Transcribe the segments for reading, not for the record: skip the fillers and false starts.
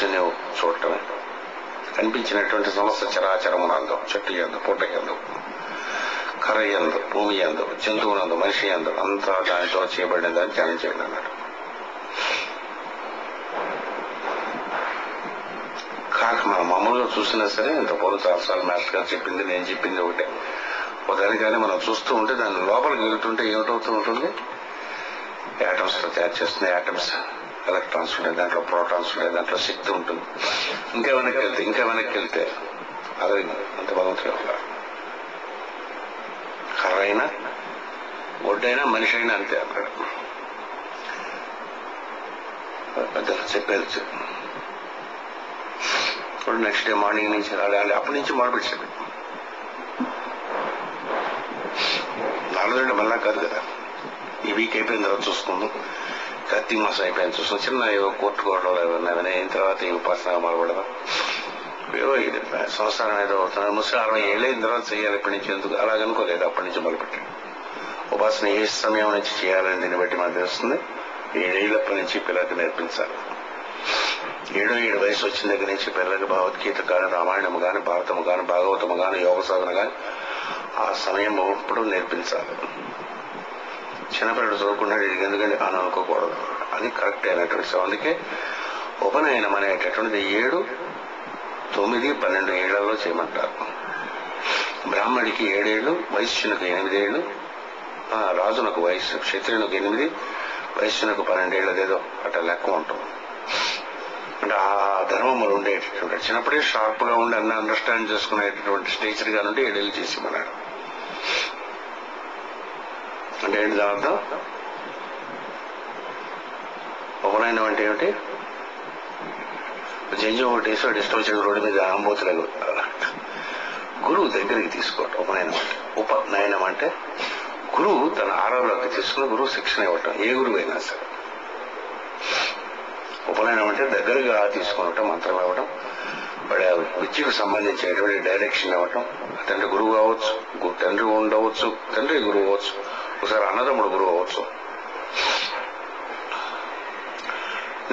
విష్ణుని చూడటమే. కనిపించినటువంటి సమస్త చరాచరమునందు, చెట్టు యందు, పుట్ట యందు, కర్ర యందు, భూమి యందు, జంతువునందు, మనిషి యందు అంతా దానితో చేయబడిన దాన్ని ధ్యానం చేయండి అన్నాడు. కాక మనం మామూలుగా చూసినా సరే ఇంతకుముందు చాలాసార్లు మాస్టర్ గారు చెప్పింది, నేను చెప్పింది ఒకటే. ఒకదాని కానీ మనం చూస్తూ ఉంటే దాని లోపలికి వెళ్తుంటే ఏమిటవుతూ ఉంటుంది? యాటమ్స్ తో తయారు చేస్తున్న యాటమ్స్, ఎలక్ట్రాన్స్ ఉంటాయి, దాంట్లో ప్రోటాన్స్ ఉంటాయి, దాంట్లో శక్తి ఉంటుంది. ఇంకా వెనక్కి వెళ్తే అది అంత భగవంతుడు వల్ల కర్ర అయినా, ఒడ్డైనా, మనిషి అయినా అంతే అన్నాడు. పెద్దలు చెప్పేది. ఇప్పుడు నెక్స్ట్ డే మార్నింగ్ నుంచి అప్పటి నుంచి మొదలుపెట్టాడు. 4 రోజులు మళ్ళా కాదు కదా, ఈ వీక్ అయిపోయిన తర్వాత చూసుకుందాం, కార్తీక మాసం అయిపోయిన చూసుకుందాం, చిన్న ఏవో కోర్టుకోవడం ఏమన్నా అయిన తర్వాత ఈ ఉపాసన మొదలుపెడదాం. ఏవో ఇది సంవత్సరం ఏదో అవుతున్నారు. 60 ఏళ్ళు అయిన తర్వాత చేయాలి. ఇప్పటి నుంచి ఎందుకు అలాగనుకోలేదు, అప్పటి నుంచి మొదలుపెట్టాడు. ఉపాసన ఏ సమయం నుంచి చేయాలని దీన్ని బట్టి మనకు తెలుస్తుంది. 7 ఏళ్ళప్పటి నుంచి పిల్లలకి నేర్పించాలి. 7 వయసు వచ్చిన దగ్గర నుంచి పిల్లలకి భగవద్గీత కానీ, రామాయణము కానీ, భారతము కానీ, భాగవతము కానీ, యోగ సాధన కానీ ఆ సమయం ఎప్పుడు నేర్పించాలి. చిన్నపిల్లడు చదువుకున్నాడు ఎందుకంటే అని అనుకోకూడదు, అది కరెక్ట్ అయినటువంటి విషయం. అందుకే ఉపనయనం అనేటటువంటిది 7, 9, 12 ఏళ్లలో చేయమంటారు. బ్రాహ్మడికి 7 ఏళ్ళు, వైశ్యునికి 8 ఏళ్ళు, రాజునకు వయస్సు, క్షత్రియునికి 8, వైశ్యునకు 12 ఏళ్ళదేదో అట్లా లెక్క ఉంటుంది. అంటే ఆ ధర్మములు ఉండేటటువంటి చిన్నప్పుడే షార్ప్ గా ఉండి అన్ని అండర్స్టాండ్ చేసుకునేటటువంటి స్టేచర్ గా నుండి 7 ఏళ్ళు చేసి మన్నాడు. అంటే ఏంటి దాని అర్థం? ఉపనయనం అంటే ఏమిటి? జంజం ఒకటి వేసి వాడు ఇష్టం వచ్చిన రోడ్డు మీద ఆంబోతులకు గురువు దగ్గరికి తీసుకోవటం ఉపనయనం అంటే. ఉపనయనం అంటే గురువు తన ఆరాధనలోకి తీసుకుని గురువు శిక్షణ ఇవ్వటం, ఏ గురువు అయినా సరే. ఉపనయనం అంటే దగ్గరగా తీసుకునటం, మంత్రం ఇవ్వడం, వాడి విద్యకు సంబంధించినటువంటి డైరెక్షన్ ఇవ్వటం. తండ్రి గురువు కావచ్చు, తండ్రి ఉండవచ్చు, తండ్రి గురువు అవ్వచ్చు, ఒకసారి అన్నదమ్ముడు గురువు అవ్వచ్చు,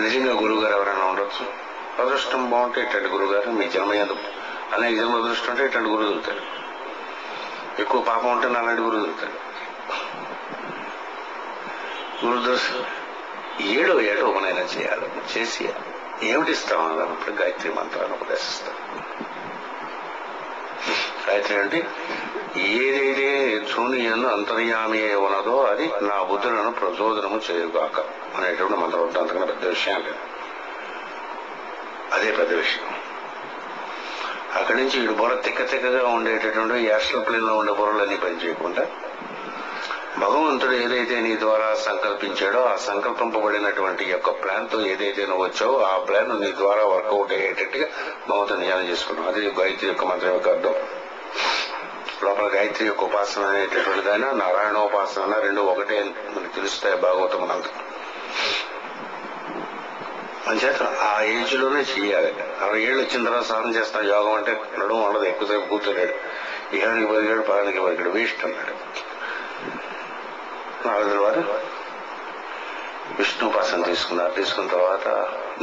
నిజంగా గురువు గారు ఎవరైనా ఉండొచ్చు. అదృష్టం బాగుంటే ఇట్లాంటి గురువు గారు మీ జన్మ ఎందుకు అనేక జన్మ అదృష్టం ఉంటే ఇట్లాంటి గురువు దొరుకుతాడు. ఎక్కువ పాపం ఉంటే అలాంటి గురువు దొరుకుతాడు. గురువు దొరికి 7వ ఏట ఉపనయనం చేయాలి. చేసి ఏమిటి ఇస్తాం అన్నప్పుడు గాయత్రి మంత్రాన్ని ఉపదేశిస్తాం. గాయత్రి అంటే ఏదైతే శూన్యంలో అంతర్యామి ఉన్నదో అది నా బుద్ధులను ప్రచోదనము చేయుగాక అనేటువంటి మంత్రం ఉంటుంది. అంతకన్నా పెద్ద విషయం లేదు, అదే పెద్ద విషయం. అక్కడి నుంచి వీడు బుర్ర తిక్కగా ఉండేటటువంటి యాస్ట్రల్ ప్లేన్ లో ఉండే బుర్రలన్నీ పనిచేయకుండా భగవంతుడు ఏదైతే నీ ద్వారా సంకల్పించాడో ఆ సంకల్పింపబడినటువంటి యొక్క ప్లాన్ తో ఏదైతే నువ్వు వచ్చావో ఆ ప్లాన్ నీ ద్వారా వర్కౌట్ అయ్యేటట్టుగా భగవంతుని ధ్యానం చేసుకున్నావు. అది గాయత్రి యొక్క మంత్రం యొక్క అర్థం. లోపల గాయత్రి యొక్క ఉపాసన అనేటటువంటిదైనా నారాయణోపాసన రెండు ఒకటే మనకు తెలుస్తాయి భాగవతం నందు. అంచేత ఆ ఏజ్ లోనే చెయ్యాలి. 60 ఏళ్ళు వచ్చిన తర్వాత సాధన చేస్తాను. యోగం అంటే నడుము ఉండదు, ఎక్కువసేపు కూర్చోలేడు, ఇహానికి బతికాడు, పదానికి బతికాడు, వేస్ట్ అన్నాడు. నారదుల వారు విష్ణుపాసన తీసుకున్నారు. తీసుకున్న తర్వాత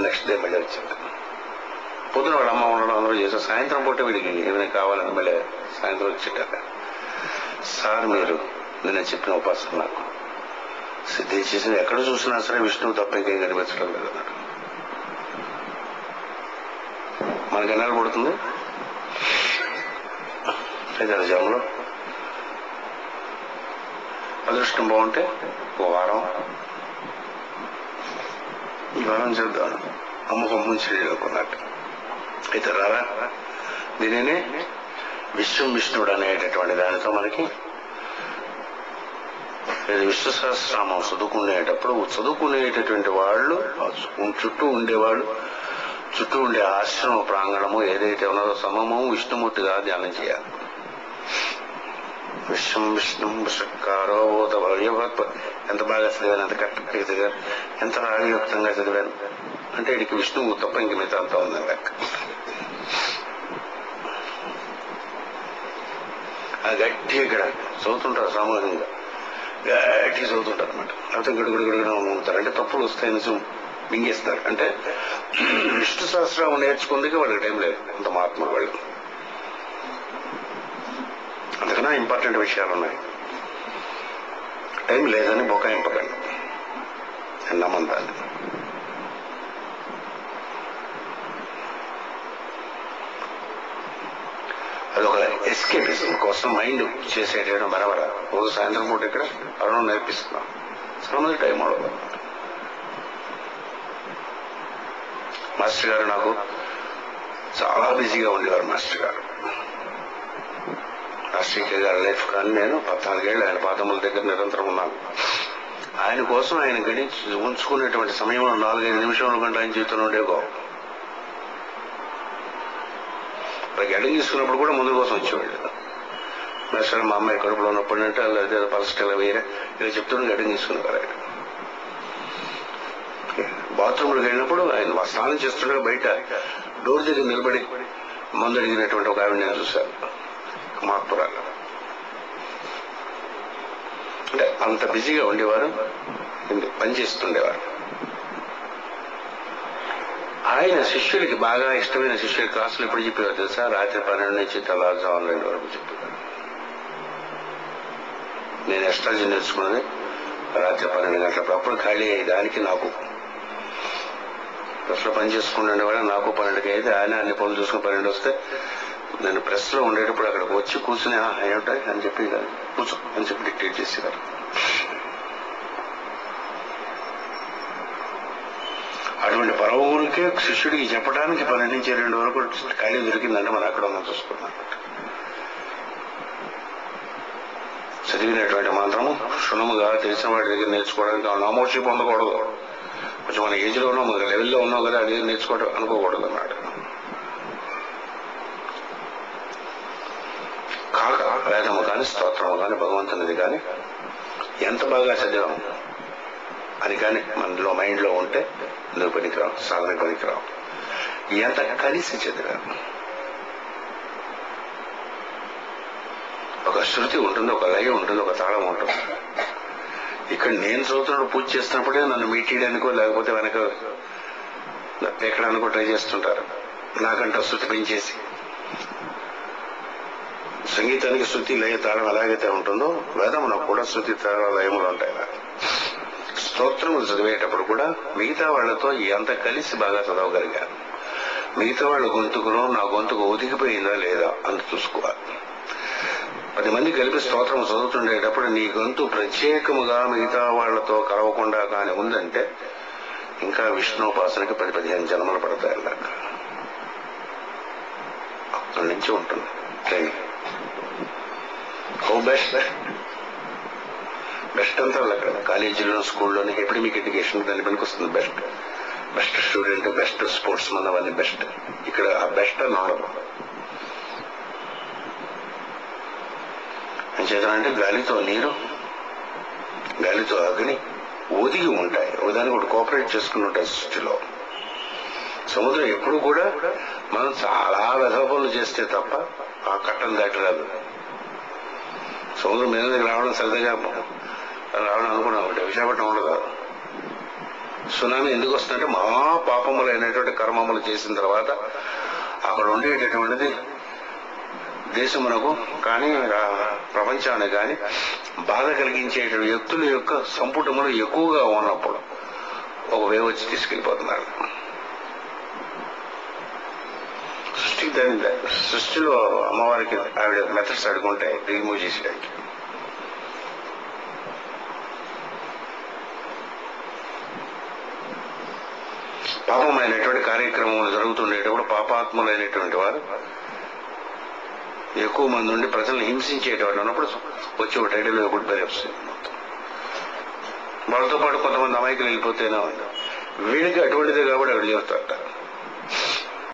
నెక్స్ట్ డే మళ్ళీ వచ్చాడు. పొద్దున వాళ్ళ అమ్మ ఉండడం అందరూ చేశారు. సాయంత్రం పూట వీడికి ఏమైనా కావాలని మళ్ళీ సాయంత్రం వచ్చేటాక, సార్ మీరు నిన్న చెప్పిన ఉపాసన నాకు సిద్ధి చేసి ఎక్కడ చూసినా సరే విష్ణువు తప్ప ఇంకేం కనిపించడం లేదు అన్నాడు. మనకి ఎన్నాళ్ళు పడుతుంది? 5-6 జన్మలో. అదృష్టం బాగుంటే ఒక వారం, ఈ వారం చేద్దాం అమ్మకం ముంచి అనుకున్నట్టు. అయితే రారా దీనినే విష్ణుడు అనేటటువంటి దానితో మనకి విష్ణు సహస్రనామం చదువుకునేటప్పుడు చదువుకునేటటువంటి వాళ్ళు చుట్టూ ఉండేవాళ్ళు, చుట్టూ ఉండే ఆశ్రమ ప్రాంగణము ఏదైతే ఉన్నదో సమము విష్ణుమూర్తిగా ధ్యానం చేయాలి. విష్ణు విషకారో ఎంత బాగా చదివాను, ఎంత కరెక్ట్గా చదివాను, ఎంత రాగయుక్తంగా చదివాను అంటే వీడికి విష్ణువు తప్ప ఇంక మిగతా అంతా ఉందని లెక్క. గట్టిగా ఇక్కడ చదువుతుంటారు, సామూహికంగా గట్టిగా చదువుతుంటారు అనమాట. లేకపోతే గడుగుడు మూగుతారు. అంటే తప్పులు వస్తాయి నిజం, మింగేస్తారు. అంటే విష్ణు సహస్రం నేర్చుకుందుకే వాళ్ళకి టైం లేదు, అంత మహాత్ములు వాళ్ళు. అందుకన్నా ఇంపార్టెంట్ విషయాలు ఉన్నాయి. టైం లేదని బొకాయింపకండి, నేను నమ్మందాన్ని. అదొక ఎస్కేపిజం కోసం మైండ్ చేసేటం బరబర. రోజు సాయంత్రం పూట ఇక్కడ అరుణం నేర్పిస్తున్నాం, చాలా టైం అవడం. మాస్టర్ గారు నాకు చాలా బిజీగా ఉండేవారు. మాస్టర్ గారు రాజశేఖర్ గారి లైఫ్ కానీ నేను 14 ఏళ్ళు ఆయన పాదముల దగ్గర నిరంతరం ఉన్నాను. ఆయన కోసం ఆయన గడించి ఉంచుకునేటువంటి సమయంలో 4-5 నిమిషాల గంట ఆయన జీవితంలో ఉండేగో. గడ్డం తీసుకున్నప్పుడు కూడా ముందు కోసం వచ్చేవాళ్ళు. మాస్టర్ మా అమ్మాయి కడుపులో ఉన్నప్పుడు అంటే అదే పలసట ఇలా వేరే ఇలా చెప్తుండే గడ్డం తీసుకునేవారు. ఆయన బాత్రూంలోకి వెళ్ళినప్పుడు ఆయన స్నానం చేస్తుండగా బయట డోర్ దగ్గర నిలబడి మందు అడిగినటువంటి ఒక ఆవిడ నేను చూశాను, మహాత్మురాలు. అంటే అంత బిజీగా ఉండేవారు, పనిచేస్తుండేవారు. ఆయన శిష్యులకి బాగా ఇష్టమైన శిష్యుల క్లాసులు ఎప్పుడు చెప్పేవారు తెలుసా? రాత్రి 12 నుంచి తెల్లవారుజామున 2 వరకు చెప్పేవారు. నేను ఎస్ట్రాలజీ నేర్చుకున్నది రాత్రి 12 గంటలప్పుడు. అప్పుడు ఖాళీ అయ్యి దానికి నాకు ప్రెస్లో పని చేసుకుంటుండేవాడు. నాకు 12కి అయితే ఆయన అన్ని పనులు చూసుకుని 12 వస్తే నేను ప్రెస్లో ఉండేటప్పుడు అక్కడికి వచ్చి కూర్చుని ఏమిటాయి అని చెప్పి కూర్చో అని చెప్పి డిక్టేట్ చేసేవారు. అటువంటి పరవులకే శిష్యుడికి చెప్పడానికి 12 నుంచి 2 వరకు ఖాళీ దొరికిందంటే మనం అక్కడ ఉందని చూసుకున్నాం. చదివినటువంటి మంత్రము క్షుణ్ణముగా తెలిసిన వాడి దగ్గర నేర్చుకోవడానికి నామోషి పొందకూడదు. కొంచెం మన ఏజ్లో ఉన్నాం, మన లెవెల్లో ఉన్నాం కదా, అది నేర్చుకోవడం అనుకోకూడదు అన్నాడు. కాక వేదము కానీ స్తోత్రము కానీ భగవంతునిది కానీ ఎంత బాగా చదివాము అని కానీ మనలో మైండ్లో ఉంటే ఎందుకు పనికిరావు, సాధన పనికిరావు. ఎంత కలిసి చదివాము. ఒక శృతి ఉంటుంది, ఒక లయ ఉంటుంది, ఒక తాళం ఉంటుంది. ఇక్కడ నేను చదువుతున్నప్పుడు పూజ చేస్తున్నప్పుడే నన్ను మీటీయడానికో లేకపోతే వెనక ఎక్కడానికో ట్రై చేస్తుంటారు. నాకంటే శృతి పెంచేసి. సంగీతానికి శృతి లయ తాళం ఎలాగైతే ఉంటుందో వేదములో కూడా శృతి తాళ లయములు ఉంటాయి. స్తోత్రములు చదివేటప్పుడు కూడా మిగతా వాళ్లతో ఎంత కలిసి బాగా చదవగలిగాను. మిగతా వాళ్ళ గొంతుకులో నా గొంతుకు ఒదిగిపోయిందా లేదా అని చూసుకోవాలి. 10 మంది కలిపి స్తోత్రం చదువుతుండేటప్పుడు నీ గొంతు ప్రత్యేకముగా మిగతా వాళ్లతో కలవకుండా కానీ ఉందంటే ఇంకా విష్ణుపాసనకి 10-15 జన్మలు పడతాయి. అన్నాక అక్కడి నుంచి ఉంటుంది ట్రైనింగ్. బెస్ట్ అంతా అక్కడ కాలేజీలో స్కూల్లోని ఎపిడమిక్ ఎడ్యుకేషన్ దాన్ని పనికొస్తుంది. Best student, best sports Mann, అవన్నీ బెస్ట్. ఇక్కడ ఆ బెస్ట్ అని ఉండదు. ఏం చేద్దామంటే గాలితో నీరు, గాలితో అగ్ని ఒదిగి ఉంటాయి. ఒకదానికి ఒకటి కోఆపరేట్ చేసుకుని ఉంటాయి సృష్టిలో. సముద్రం ఎప్పుడు కూడా మనం చాలా వెధపనులు చేస్తే తప్ప ఆ కట్టను దాటి రాదు. సముద్రం మీద దగ్గర రావడం సరదాగా రావడం అనుకున్నాం. విశాఖపట్నం ఉండదు. సునామీ ఎందుకు వస్తుందంటే మహాపాపములైనటువంటి కర్మములు చేసిన తర్వాత అక్కడ ఉండేటటువంటిది దేశమునకు కానీ ప్రపంచానికి కానీ బాధ కలిగించేటువంటి వ్యక్తుల యొక్క సంపుటములు ఎక్కువగా ఉన్నప్పుడు ఒక వేవ్ వచ్చి తీసుకెళ్ళిపోతున్నారు. సృష్టిలో అమ్మవారికి ఆవిడ మెథడ్స్ అడుగుంటాయి రిమూవ్ చేసేయడానికి. పాపమైనటువంటి కార్యక్రమాలు జరుగుతుండేటప్పుడు పాపాత్ములైనటువంటి వారు ఎక్కువ మంది ఉండి ప్రజలను హింసించేటువంటి ఉన్నప్పుడు వచ్చి ఒక టైటిల్ ఒకటి పేరు వస్తుంది. వాళ్ళతో పాటు కొంతమంది అమాయకులు వెళ్ళిపోతేనే ఉంది. వీడికి అటువంటిదే కాబట్టి అక్కడ చేస్తారట.